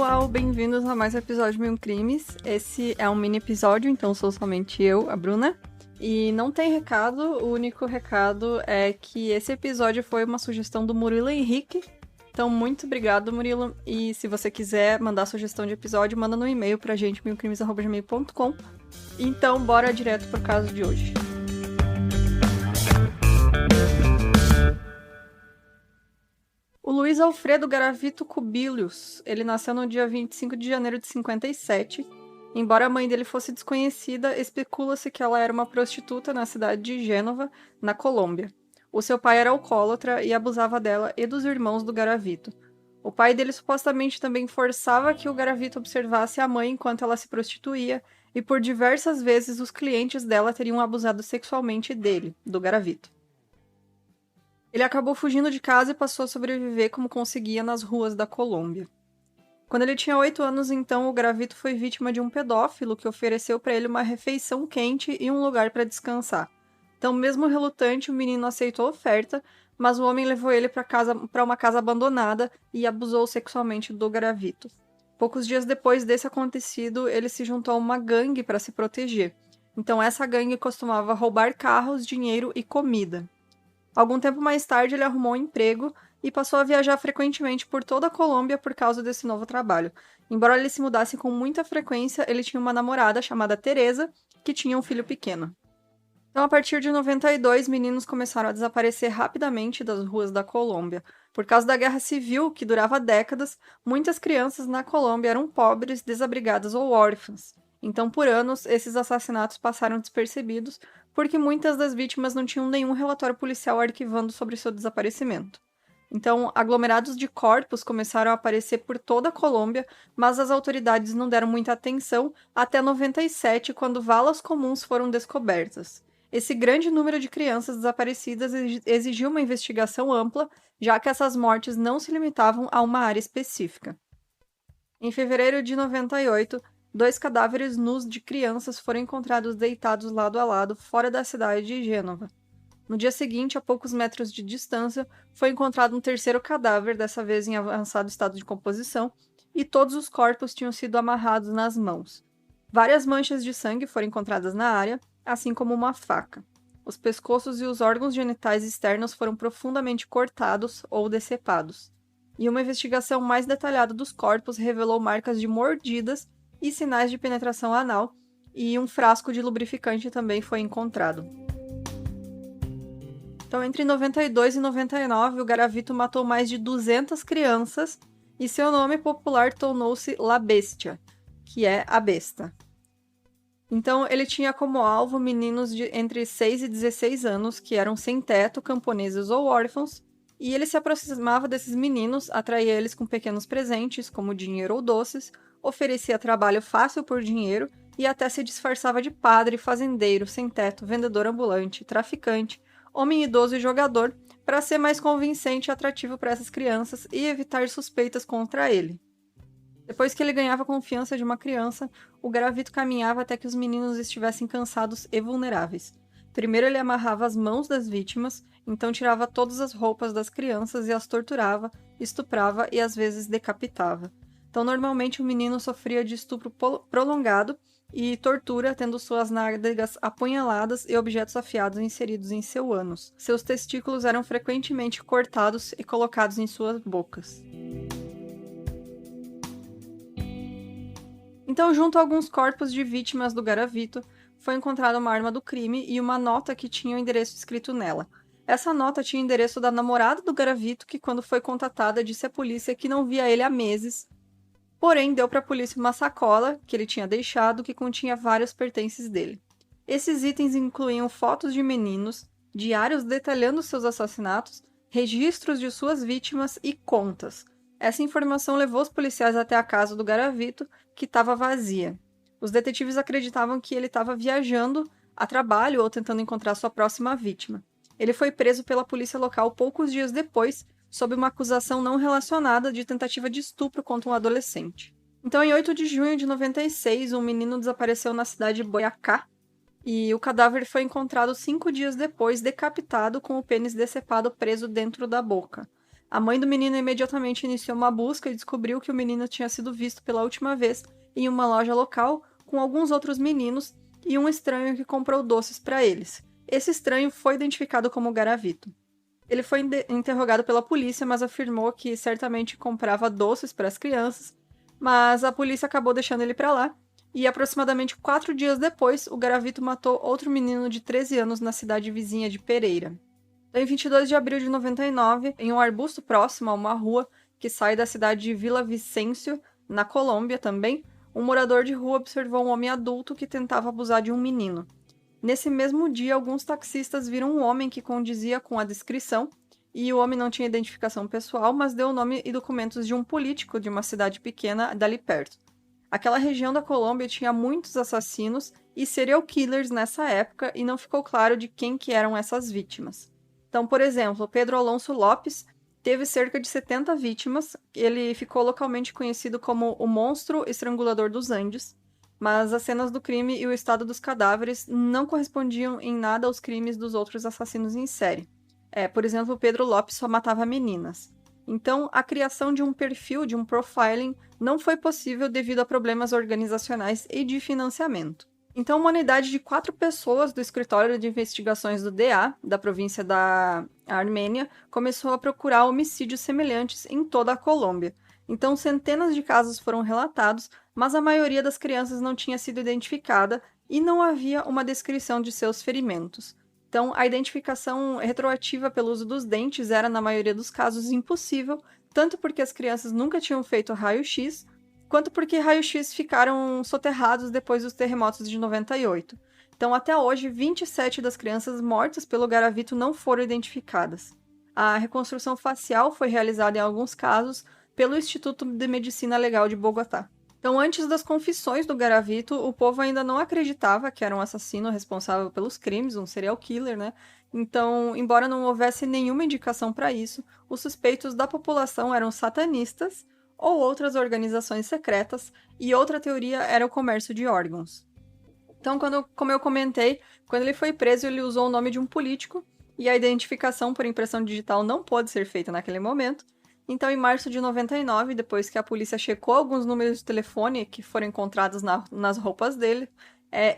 pessoal, bem-vindos a mais um episódio de Mil Crimes. Esse é um mini episódio, então sou somente eu, a Bruna. E não tem recado, o único recado é que esse episódio foi uma sugestão do Murilo Henrique. Então, muito obrigado, Murilo. E se você quiser mandar sugestão de episódio, manda no e-mail pra gente, milcrimes@gmail.com. Então, bora direto pro caso de hoje. O Luiz Alfredo Garavito Cubilius, ele nasceu no dia 25 de janeiro de 57. Embora a mãe dele fosse desconhecida, especula-se que ela era uma prostituta na cidade de Gênova, na Colômbia. O seu pai era alcoólatra e abusava dela e dos irmãos do Garavito. O pai dele supostamente também forçava que o Garavito observasse a mãe enquanto ela se prostituía, e por diversas vezes os clientes dela teriam abusado sexualmente dele, do Garavito. Ele acabou fugindo de casa e passou a sobreviver como conseguia nas ruas da Colômbia. Quando ele tinha 8 anos, então, o Garavito foi vítima de um pedófilo que ofereceu para ele uma refeição quente e um lugar para descansar. Então, mesmo relutante, o menino aceitou a oferta, mas o homem levou ele para uma casa abandonada e abusou sexualmente do Garavito. Poucos dias depois desse acontecido, ele se juntou a uma gangue para se proteger. Então, essa gangue costumava roubar carros, dinheiro e comida. Algum tempo mais tarde, ele arrumou um emprego e passou a viajar frequentemente por toda a Colômbia por causa desse novo trabalho. Embora ele se mudasse com muita frequência, ele tinha uma namorada chamada Teresa, que tinha um filho pequeno. Então, a partir de 92, meninos começaram a desaparecer rapidamente das ruas da Colômbia. Por causa da guerra civil, que durava décadas, muitas crianças na Colômbia eram pobres, desabrigadas ou órfãs. Então, por anos, esses assassinatos passaram despercebidos, porque muitas das vítimas não tinham nenhum relatório policial arquivando sobre seu desaparecimento. Então, aglomerados de corpos começaram a aparecer por toda a Colômbia, mas as autoridades não deram muita atenção até 97, quando valas comuns foram descobertas. Esse grande número de crianças desaparecidas exigiu uma investigação ampla, já que essas mortes não se limitavam a uma área específica. Em fevereiro de 98, 2 cadáveres nus de crianças foram encontrados deitados lado a lado fora da cidade de Gênova. No dia seguinte, a poucos metros de distância, foi encontrado um terceiro cadáver, dessa vez em avançado estado de composição, e todos os corpos tinham sido amarrados nas mãos. Várias manchas de sangue foram encontradas na área, assim como uma faca. Os pescoços e os órgãos genitais externos foram profundamente cortados ou decepados. E uma investigação mais detalhada dos corpos revelou marcas de mordidas e sinais de penetração anal, e um frasco de lubrificante também foi encontrado. Então, entre 92 e 99, o Garavito matou mais de 200 crianças e seu nome popular tornou-se La Bestia, que é a besta. Então, ele tinha como alvo meninos de entre 6 e 16 anos que eram sem teto, camponeses ou órfãos, e ele se aproximava desses meninos, atraía eles com pequenos presentes, como dinheiro ou doces, oferecia trabalho fácil por dinheiro e até se disfarçava de padre, fazendeiro, sem teto, vendedor ambulante, traficante, homem idoso e jogador, para ser mais convincente e atrativo para essas crianças e evitar suspeitas contra ele. Depois que ele ganhava a confiança de uma criança, o Garavito caminhava até que os meninos estivessem cansados e vulneráveis. Primeiro ele amarrava as mãos das vítimas, então tirava todas as roupas das crianças e as torturava, estuprava e às vezes decapitava. Então normalmente o menino sofria de estupro prolongado e tortura, tendo suas nádegas apunhaladas e objetos afiados inseridos em seu ânus. Seus testículos eram frequentemente cortados e colocados em suas bocas. Então, junto a alguns corpos de vítimas do Garavito, foi encontrada uma arma do crime e uma nota que tinha o endereço escrito nela. Essa nota tinha o endereço da namorada do Garavito, que quando foi contatada disse à polícia que não via ele há meses, porém deu para a polícia uma sacola que ele tinha deixado que continha vários pertences dele. Esses itens incluíam fotos de meninos, diários detalhando seus assassinatos, registros de suas vítimas e contas. Essa informação levou os policiais até a casa do Garavito, que estava vazia. Os detetives acreditavam que ele estava viajando a trabalho ou tentando encontrar sua próxima vítima. Ele foi preso pela polícia local poucos dias depois, sob uma acusação não relacionada de tentativa de estupro contra um adolescente. Então, em 8 de junho de 96, um menino desapareceu na cidade de Boyacá, e o cadáver foi encontrado 5 dias depois, decapitado, com o pênis decepado preso dentro da boca. A mãe do menino imediatamente iniciou uma busca e descobriu que o menino tinha sido visto pela última vez em uma loja local com alguns outros meninos e um estranho que comprou doces para eles. Esse estranho foi identificado como Garavito. Ele foi interrogado pela polícia, mas afirmou que certamente comprava doces para as crianças, mas a polícia acabou deixando ele para lá, e aproximadamente 4 dias depois, o Garavito matou outro menino de 13 anos na cidade vizinha de Pereira. Em 22 de abril de 99, em um arbusto próximo a uma rua que sai da cidade de Vila Vicêncio, na Colômbia também, um morador de rua observou um homem adulto que tentava abusar de um menino. Nesse mesmo dia, alguns taxistas viram um homem que condizia com a descrição, e o homem não tinha identificação pessoal, mas deu o nome e documentos de um político de uma cidade pequena dali perto. Aquela região da Colômbia tinha muitos assassinos e serial killers nessa época, e não ficou claro de quem que eram essas vítimas. Então, por exemplo, Pedro Alonso Lopes teve cerca de 70 vítimas. Ele ficou localmente conhecido como o Monstro Estrangulador dos Andes, mas as cenas do crime e o estado dos cadáveres não correspondiam em nada aos crimes dos outros assassinos em série. Por exemplo, Pedro Lopes só matava meninas. Então, a criação de um perfil, de um profiling, não foi possível devido a problemas organizacionais e de financiamento. Então, uma unidade de 4 pessoas do Escritório de Investigações do DA, da província da Armênia, começou a procurar homicídios semelhantes em toda a Colômbia. Então, centenas de casos foram relatados, mas a maioria das crianças não tinha sido identificada e não havia uma descrição de seus ferimentos. Então, a identificação retroativa pelo uso dos dentes era, na maioria dos casos, impossível, tanto porque as crianças nunca tinham feito raio-x, quanto porque raio-x ficaram soterrados depois dos terremotos de 98. Então, até hoje, 27 das crianças mortas pelo Garavito não foram identificadas. A reconstrução facial foi realizada em alguns casos pelo Instituto de Medicina Legal de Bogotá. Então, antes das confissões do Garavito, o povo ainda não acreditava que era um assassino responsável pelos crimes, um serial killer, né? Então, embora não houvesse nenhuma indicação para isso, os suspeitos da população eram satanistas ou outras organizações secretas, e outra teoria era o comércio de órgãos. Então, como eu comentei, quando ele foi preso, ele usou o nome de um político, e a identificação por impressão digital não pôde ser feita naquele momento. Então, em março de 99, depois que a polícia checou alguns números de telefone que foram encontrados nas roupas dele,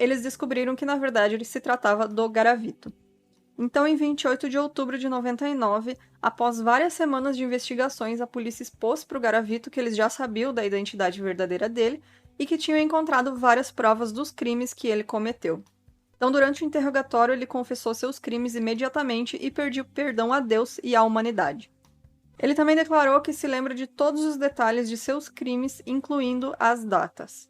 eles descobriram que, na verdade, ele se tratava do Garavito. Então, em 28 de outubro de 99, após várias semanas de investigações, a polícia expôs para o Garavito que eles já sabiam da identidade verdadeira dele e que tinham encontrado várias provas dos crimes que ele cometeu. Então, durante o interrogatório, ele confessou seus crimes imediatamente e pediu perdão a Deus e à humanidade. Ele também declarou que se lembra de todos os detalhes de seus crimes, incluindo as datas.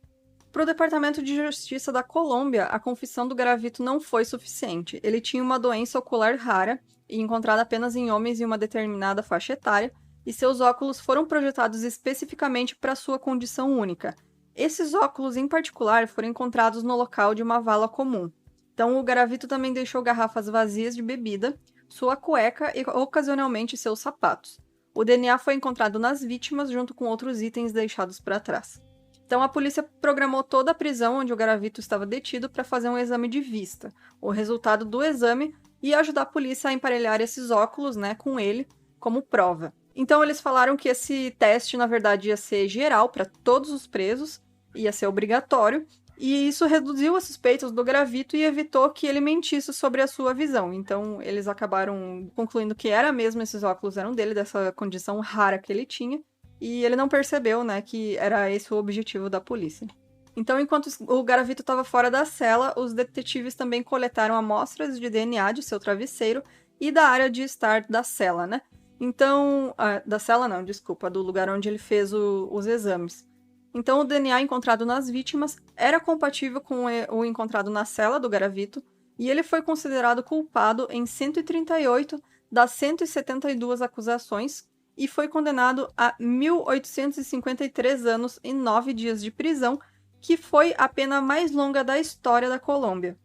Para o Departamento de Justiça da Colômbia, a confissão do Garavito não foi suficiente. Ele tinha uma doença ocular rara e encontrada apenas em homens em uma determinada faixa etária, e seus óculos foram projetados especificamente para sua condição única. Esses óculos, em particular, foram encontrados no local de uma vala comum. Então, o Garavito também deixou garrafas vazias de bebida, sua cueca e, ocasionalmente, seus sapatos. O DNA foi encontrado nas vítimas junto com outros itens deixados para trás. Então, a polícia programou toda a prisão onde o Garavito estava detido para fazer um exame de vista. O resultado do exame ia ajudar a polícia a emparelhar esses óculos, né, com ele como prova. Então, eles falaram que esse teste, na verdade, ia ser geral para todos os presos, ia ser obrigatório, e isso reduziu as suspeitas do Garavito e evitou que ele mentisse sobre a sua visão. Então, eles acabaram concluindo que era mesmo, esses óculos eram dele, dessa condição rara que ele tinha, e ele não percebeu, né, que era esse o objetivo da polícia. Então, enquanto o Garavito estava fora da cela, os detetives também coletaram amostras de DNA de seu travesseiro e da área de estar da cela, né? Então, da cela não, desculpa, do lugar onde ele fez os exames. Então, o DNA encontrado nas vítimas era compatível com o encontrado na cela do Garavito, e ele foi considerado culpado em 138 das 172 acusações, e foi condenado a 1.853 anos e 9 dias de prisão, que foi a pena mais longa da história da Colômbia.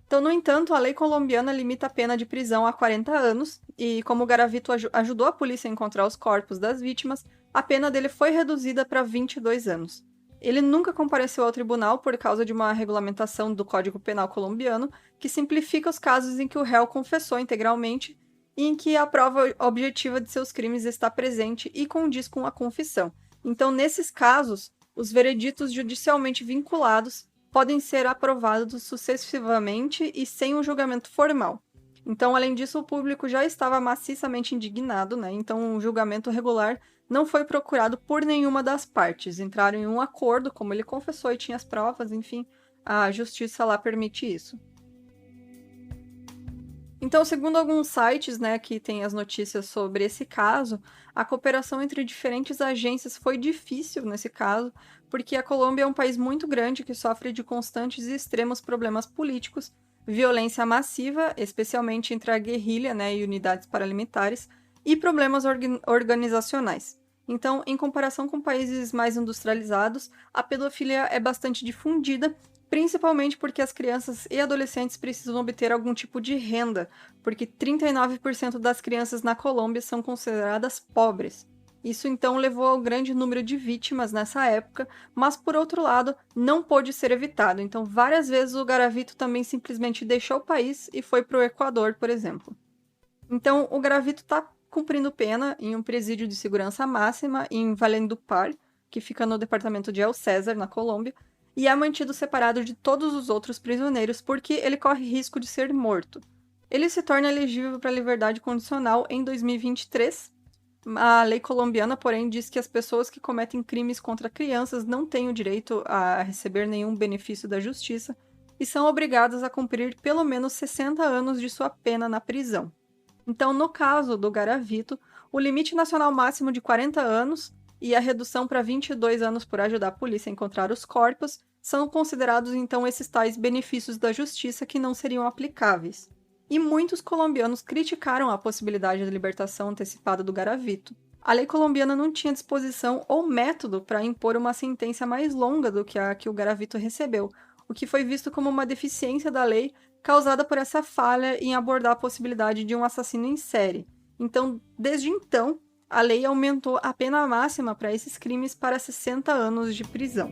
Então, no entanto, a lei colombiana limita a pena de prisão a 40 anos, e como o Garavito ajudou a polícia a encontrar os corpos das vítimas, a pena dele foi reduzida para 22 anos. Ele nunca compareceu ao tribunal por causa de uma regulamentação do Código Penal colombiano que simplifica os casos em que o réu confessou integralmente, e em que a prova objetiva de seus crimes está presente e condiz com a confissão. Então, nesses casos, os vereditos judicialmente vinculados podem ser aprovados sucessivamente e sem um julgamento formal. Então, além disso, o público já estava maciçamente indignado, né? Então, um julgamento regular não foi procurado por nenhuma das partes. Entraram em um acordo, como ele confessou e tinha as provas, enfim, a justiça lá permite isso. Então, segundo alguns sites, né, que têm as notícias sobre esse caso, a cooperação entre diferentes agências foi difícil nesse caso, porque a Colômbia é um país muito grande que sofre de constantes e extremos problemas políticos, violência massiva, especialmente entre a guerrilha, né, e unidades paramilitares, e problemas organizacionais. Então, em comparação com países mais industrializados, a pedofilia é bastante difundida, principalmente porque as crianças e adolescentes precisam obter algum tipo de renda, porque 39% das crianças na Colômbia são consideradas pobres. Isso então levou ao grande número de vítimas nessa época, mas por outro lado, não pôde ser evitado. Então, várias vezes o Garavito também simplesmente deixou o país e foi para o Equador, por exemplo. Então, o Garavito está cumprindo pena em um presídio de segurança máxima em Valledupar, que fica no departamento de El César, na Colômbia, e é mantido separado de todos os outros prisioneiros porque ele corre risco de ser morto. Ele se torna elegível para liberdade condicional em 2023. A lei colombiana, porém, diz que as pessoas que cometem crimes contra crianças não têm o direito a receber nenhum benefício da justiça e são obrigadas a cumprir pelo menos 60 anos de sua pena na prisão. Então, no caso do Garavito, o limite nacional máximo de 40 anos e a redução para 22 anos por ajudar a polícia a encontrar os corpos são considerados, então, esses tais benefícios da justiça que não seriam aplicáveis. E muitos colombianos criticaram a possibilidade da libertação antecipada do Garavito. A lei colombiana não tinha disposição ou método para impor uma sentença mais longa do que a que o Garavito recebeu, o que foi visto como uma deficiência da lei causada por essa falha em abordar a possibilidade de um assassino em série. Então, desde então, a lei aumentou a pena máxima para esses crimes para 60 anos de prisão.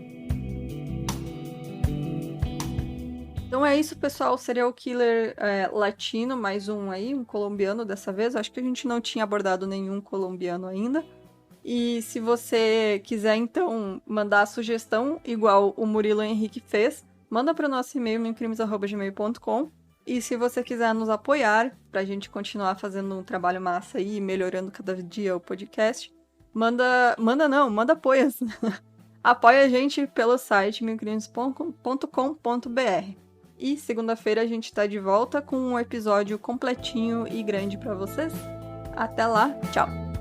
Então é isso, pessoal. Serial killer latino, mais um aí, um colombiano dessa vez. Acho que a gente não tinha abordado nenhum colombiano ainda. E se você quiser, então, mandar a sugestão, igual o Murilo Henrique fez, manda para o nosso e-mail, mincrimes@gmail.com. E se você quiser nos apoiar, para a gente continuar fazendo um trabalho massa aí, melhorando cada dia o podcast, manda apoias. Apoia a gente pelo site mincrimes.com.br. E segunda-feira a gente tá de volta com um episódio completinho e grande para vocês. Até lá, tchau!